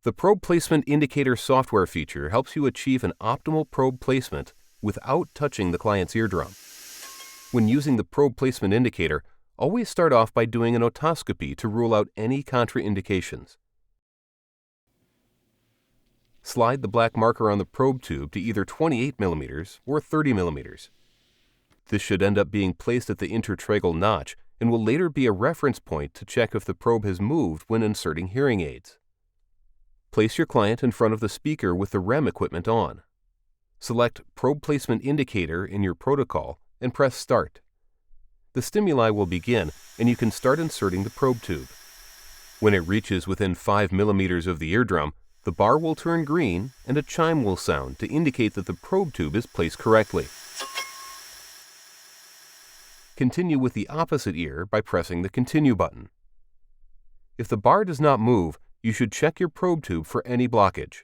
The Probe Placement Indicator software feature helps you achieve an optimal probe placement without touching the client's eardrum. When using the Probe Placement Indicator, always start off by doing an otoscopy to rule out any contraindications. Slide the black marker on the probe tube to either 28 mm or 30 mm. This should end up being placed at the intertracheal notch and will later be a reference point to check if the probe has moved when inserting hearing aids. Place your client in front of the speaker with the REM equipment on. Select Probe Placement Indicator in your protocol and press Start. The stimuli will begin and you can start inserting the probe tube. When it reaches within 5 mm of the eardrum, the bar will turn green and a chime will sound to indicate that the probe tube is placed correctly. Continue with the opposite ear by pressing the Continue button. If the bar does not move, you should check your probe tube for any blockage.